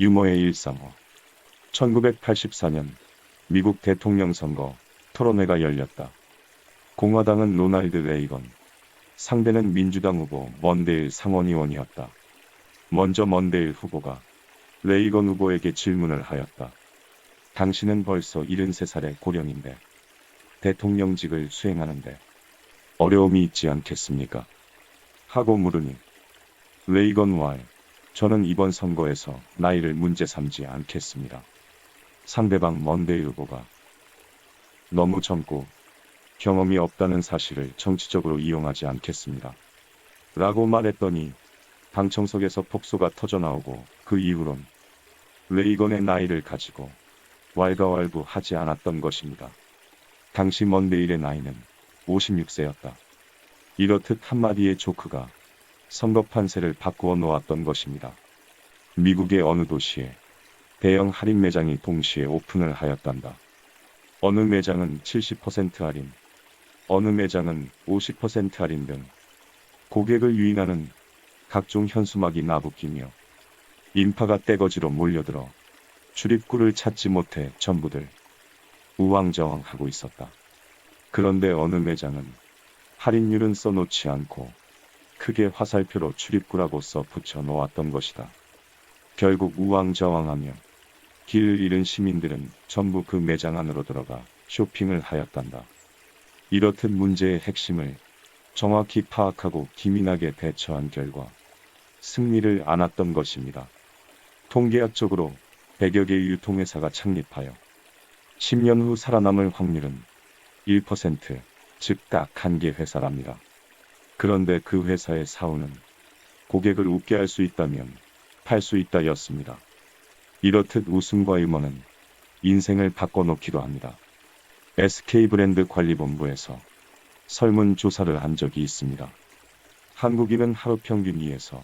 유머의 일상어. 1984년 미국 대통령 선거 토론회가 열렸다. 공화당은 로널드 레이건, 상대는 민주당 후보 먼데일 상원의원이었다. 먼저 먼데일 후보가 레이건 후보에게 질문을 하였다. 당신은 벌써 73살의 고령인데 대통령직을 수행하는데 어려움이 있지 않겠습니까? 하고 물으니 레이건 왈, 저는 이번 선거에서 나이를 문제 삼지 않겠습니다. 상대방 먼데일 후보가 너무 젊고 경험이 없다는 사실을 정치적으로 이용하지 않겠습니다. 라고 말했더니 방청석에서 폭소가 터져나오고 그 이후론 레이건의 나이를 가지고 왈가왈부하지 않았던 것입니다. 당시 먼데일의 나이는 56세였다. 이렇듯 한마디의 조크가 선거 판세를 바꾸어 놓았던 것입니다. 미국의 어느 도시에 대형 할인 매장이 동시에 오픈을 하였단다. 어느 매장은 70% 할인, 어느 매장은 50% 할인 등 고객을 유인하는 각종 현수막이 나부끼며 인파가 떼거지로 몰려들어 출입구를 찾지 못해 전부들 우왕좌왕하고 있었다. 그런데 어느 매장은 할인율은 써놓지 않고 크게 화살표로 출입구라고 써 붙여 놓았던 것이다. 결국 우왕좌왕하며 길을 잃은 시민들은 전부 그 매장 안으로 들어가 쇼핑을 하였단다. 이렇듯 문제의 핵심을 정확히 파악하고 기민하게 대처한 결과 승리를 안았던 것입니다. 통계학적으로 100여 개의 유통회사가 창립하여 10년 후 살아남을 확률은 1%, 즉 딱 한 개 회사랍니다. 그런데 그 회사의 사우는 고객을 웃게 할 수 있다면 팔 수 있다였습니다. 이렇듯 웃음과 유머는 인생을 바꿔놓기도 합니다. SK브랜드 관리본부에서 설문조사를 한 적이 있습니다. 한국인은 하루 평균 2에서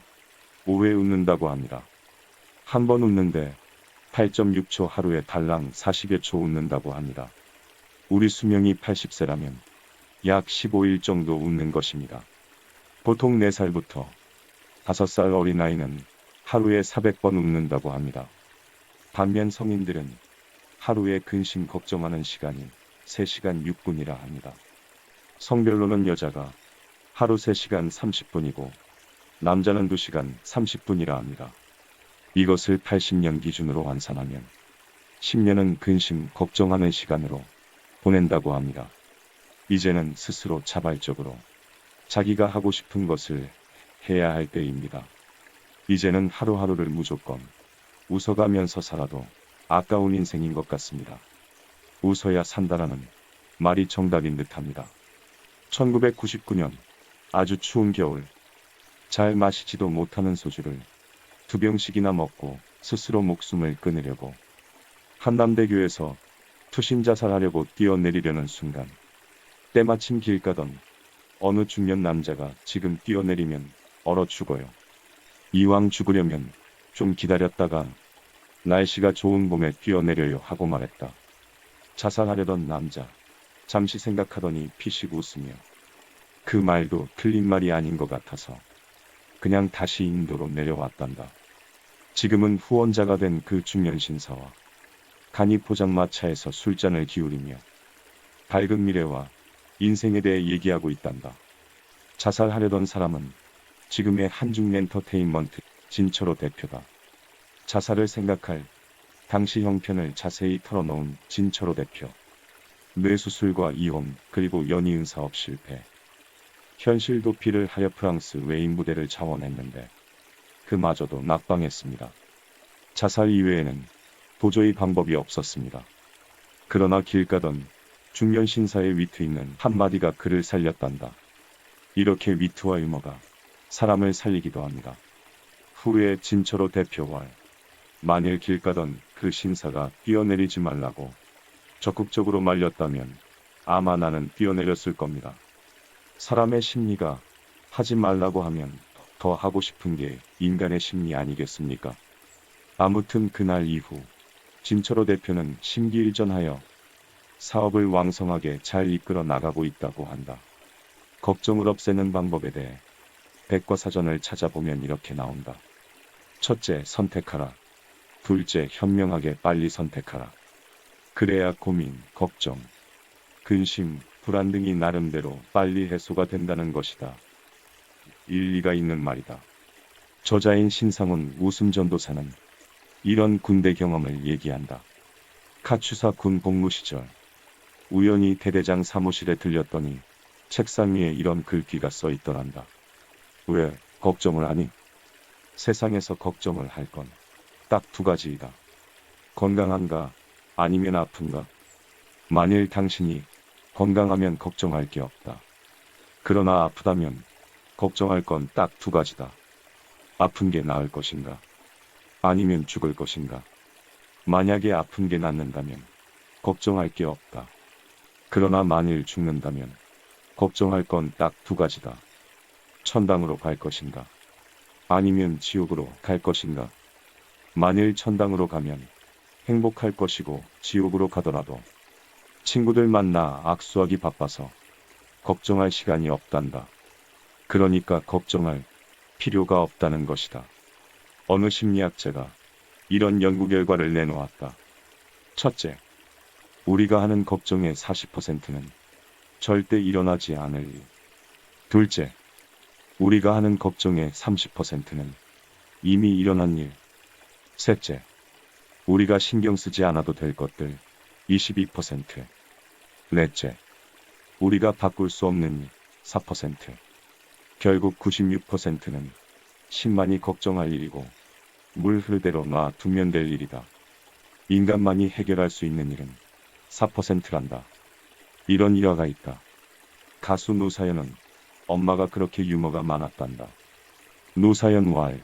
5회 웃는다고 합니다. 한 번 웃는데 8.6초, 하루에 달랑 40여 초 웃는다고 합니다. 우리 수명이 80세라면 약 15일 정도 웃는 것입니다. 보통 4살부터 5살 어린아이는 하루에 400번 웃는다고 합니다. 반면 성인들은 하루에 근심 걱정하는 시간이 3시간 6분이라 합니다. 성별로는 여자가 하루 3시간 30분이고 남자는 2시간 30분이라 합니다. 이것을 80년 기준으로 환산하면 10년은 근심 걱정하는 시간으로 보낸다고 합니다. 이제는 스스로 자발적으로 자기가 하고 싶은 것을 해야 할 때입니다. 이제는 하루하루를 무조건 웃어가면서 살아도 아까운 인생인 것 같습니다. 웃어야 산다라는 말이 정답인 듯합니다. 1999년 아주 추운 겨울, 잘 마시지도 못하는 소주를 2병씩이나 먹고 스스로 목숨을 끊으려고 한남대교에서 투신자살하려고 뛰어내리려는 순간 때마침 길 가던 어느 중년 남자가 지금 뛰어내리면 얼어 죽어요. 이왕 죽으려면 좀 기다렸다가 날씨가 좋은 봄에 뛰어내려요 하고 말했다. 자살하려던 남자, 잠시 생각하더니 피식 웃으며 그 말도 틀린 말이 아닌 것 같아서 그냥 다시 인도로 내려왔단다. 지금은 후원자가 된 그 중년 신사와 간이 포장마차에서 술잔을 기울이며 밝은 미래와 인생에 대해 얘기하고 있단다. 자살하려던 사람은 지금의 한중 엔터테인먼트 진철호 대표다. 자살을 생각할 당시 형편을 자세히 털어놓은 진철호 대표. 뇌수술과 이혼 그리고 연이은 사업 실패. 현실 도피를 하여 프랑스 외인 부대를 자원했는데 그마저도 낙방했습니다. 자살 이외에는 도저히 방법이 없었습니다. 그러나 길 가던 중년 신사의 위트 있는 한마디가 그를 살렸단다. 이렇게 위트와 유머가 사람을 살리기도 합니다. 후에 진철호 대표와 만일 길 가던 그 신사가 뛰어내리지 말라고 적극적으로 말렸다면 아마 나는 뛰어내렸을 겁니다. 사람의 심리가 하지 말라고 하면 더 하고 싶은 게 인간의 심리 아니겠습니까? 아무튼 그날 이후 진철호 대표는 심기일전하여 사업을 왕성하게 잘 이끌어 나가고 있다고 한다. 걱정을 없애는 방법에 대해 백과사전을 찾아보면 이렇게 나온다. 첫째, 선택하라. 둘째, 현명하게 빨리 선택하라. 그래야 고민, 걱정, 근심, 불안 등이 나름대로 빨리 해소가 된다는 것이다. 일리가 있는 말이다. 저자인 신상훈 웃음전도사는 이런 군대 경험을 얘기한다. 카추사 군 복무 시절 우연히 대대장 사무실에 들렸더니 책상 위에 이런 글귀가 써 있더란다. 왜 걱정을 하니? 세상에서 걱정을 할 건 딱 두 가지이다. 건강한가 아니면 아픈가? 만일 당신이 건강하면 걱정할 게 없다. 그러나 아프다면 걱정할 건 딱 두 가지다. 아픈 게 나을 것인가? 아니면 죽을 것인가? 만약에 아픈 게 낫는다면 걱정할 게 없다. 그러나 만일 죽는다면 걱정할 건 딱 두 가지다. 천당으로 갈 것인가? 아니면 지옥으로 갈 것인가? 만일 천당으로 가면 행복할 것이고 지옥으로 가더라도 친구들 만나 악수하기 바빠서 걱정할 시간이 없단다. 그러니까 걱정할 필요가 없다는 것이다. 어느 심리학자가 이런 연구 결과를 내놓았다. 첫째, 우리가 하는 걱정의 40%는 절대 일어나지 않을 일. 둘째, 우리가 하는 걱정의 30%는 이미 일어난 일. 셋째, 우리가 신경 쓰지 않아도 될 것들 22%. 넷째, 우리가 바꿀 수 없는 일 4%. 결국 96%는 신만이 걱정할 일이고 물 흐르대로 놔두면 될 일이다. 인간만이 해결할 수 있는 일은 4%란다. 이런 일화가 있다. 가수 노사연은 엄마가 그렇게 유머가 많았단다. 노사연 왈,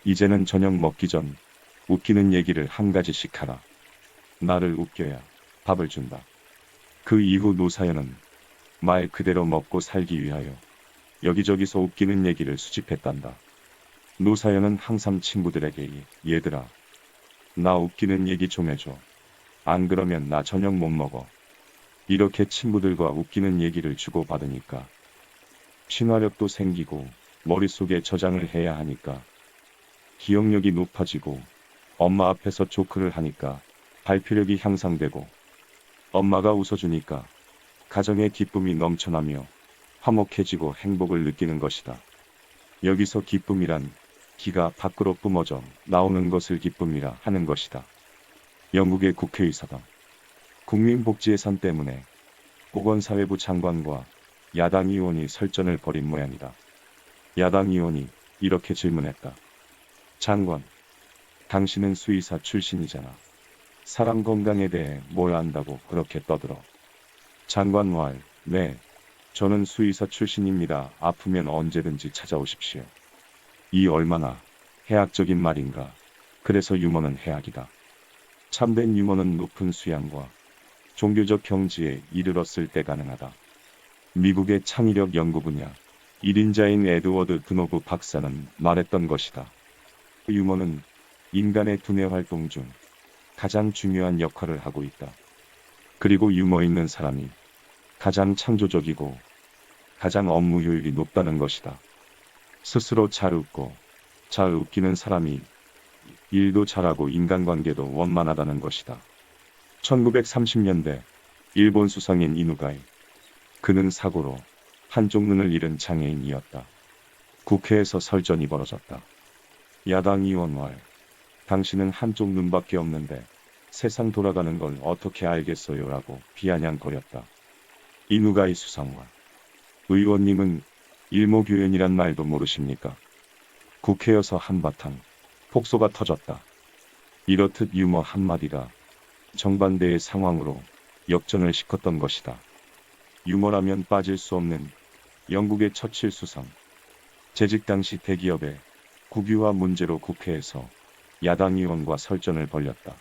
이제는 저녁 먹기 전 웃기는 얘기를 한 가지씩 하라. 나를 웃겨야 밥을 준다. 그 이후 노사연은 말 그대로 먹고 살기 위하여 여기저기서 웃기는 얘기를 수집했단다. 노사연은 항상 친구들에게 얘들아, 나 웃기는 얘기 좀 해줘. 안 그러면 나 저녁 못 먹어. 이렇게 친구들과 웃기는 얘기를 주고받으니까 친화력도 생기고 머릿속에 저장을 해야 하니까 기억력이 높아지고 엄마 앞에서 조크를 하니까 발표력이 향상되고 엄마가 웃어주니까 가정의 기쁨이 넘쳐나며 화목해지고 행복을 느끼는 것이다. 여기서 기쁨이란 기가 밖으로 뿜어져 나오는 것을 기쁨이라 하는 것이다. 영국의 국회의사당 국민복지예산 때문에 보건사회부 장관과 야당 의원이 설전을 벌인 모양이다. 야당 의원이 이렇게 질문했다. 장관, 당신은 수의사 출신이잖아. 사람 건강에 대해 뭘 안다고 그렇게 떠들어? 장관 왈, 네, 저는 수의사 출신입니다. 아프면 언제든지 찾아오십시오. 이 얼마나 해학적인 말인가. 그래서 유머는 해학이다. 참된 유머는 높은 수양과 종교적 경지에 이르렀을 때 가능하다. 미국의 창의력 연구 분야 1인자인 에드워드 드노브 박사는 말했던 것이다. 유머는 인간의 두뇌 활동 중 가장 중요한 역할을 하고 있다. 그리고 유머 있는 사람이 가장 창조적이고 가장 업무 효율이 높다는 것이다. 스스로 잘 웃고 잘 웃기는 사람이 일도 잘하고 인간관계도 원만하다는 것이다. 1930년대 일본 수상인 이누가이. 그는 사고로 한쪽 눈을 잃은 장애인이었다. 국회에서 설전이 벌어졌다. 야당 의원 왈, 당신은 한쪽 눈밖에 없는데 세상 돌아가는 걸 어떻게 알겠어요? 라고 비아냥거렸다. 이누가이 수상관, 의원님은 일모교연이란 말도 모르십니까? 국회여서 한바탕 폭소가 터졌다. 이렇듯 유머 한마디가 정반대의 상황으로 역전을 시켰던 것이다. 유머라면 빠질 수 없는 영국의 처칠 수상. 재직 당시 대기업의 국유화 문제로 국회에서 야당 의원과 설전을 벌였다.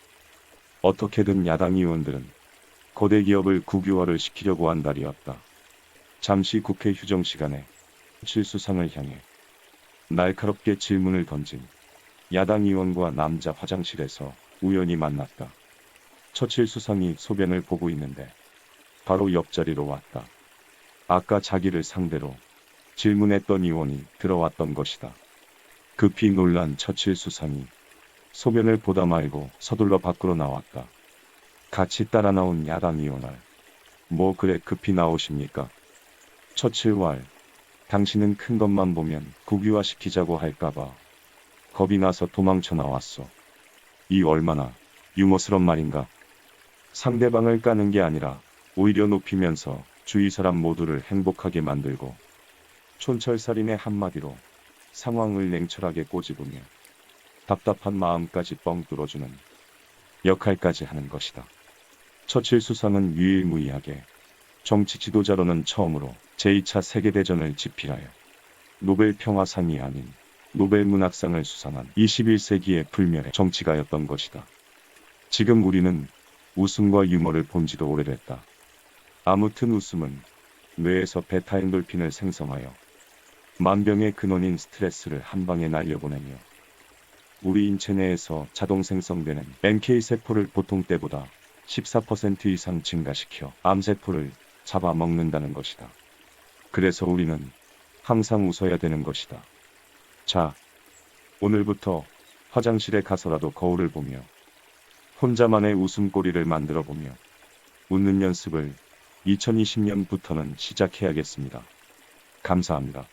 어떻게든 야당 의원들은 거대 기업을 국유화를 시키려고 한 달이었다. 잠시 국회 휴정 시간에 처칠 수상을 향해 날카롭게 질문을 던진 야당 의원과 남자 화장실에서 우연히 만났다. 처칠 수상이 소변을 보고 있는데 바로 옆자리로 왔다. 아까 자기를 상대로 질문했던 의원이 들어왔던 것이다. 급히 놀란 처칠 수상이 소변을 보다 말고 서둘러 밖으로 나왔다. 같이 따라 나온 야당 이오날. 뭐 그래 급히 나오십니까? 처칠왈. 당신은 큰 것만 보면 국유화시키자고 할까봐 겁이 나서 도망쳐 나왔어. 이 얼마나 유머스런 말인가. 상대방을 까는 게 아니라 오히려 높이면서 주위 사람 모두를 행복하게 만들고 촌철살인의 한마디로 상황을 냉철하게 꼬집으며 답답한 마음까지 뻥 뚫어주는 역할까지 하는 것이다. 처칠 수상은 유일무이하게 정치 지도자로는 처음으로 제2차 세계대전을 집필하여 노벨 평화상이 아닌 노벨 문학상을 수상한 21세기의 불멸의 정치가였던 것이다. 지금 우리는 웃음과 유머를 본 지도 오래됐다. 아무튼 웃음은 뇌에서 베타엔돌핀을 생성하여 만병의 근원인 스트레스를 한 방에 날려보내며 우리 인체 내에서 자동 생성되는 NK세포를 보통 때보다 14% 이상 증가시켜 암세포를 잡아먹는다는 것이다. 그래서 우리는 항상 웃어야 되는 것이다. 자, 오늘부터 화장실에 가서라도 거울을 보며 혼자만의 웃음꼬리를 만들어 보며 웃는 연습을 2020년부터는 시작해야겠습니다. 감사합니다.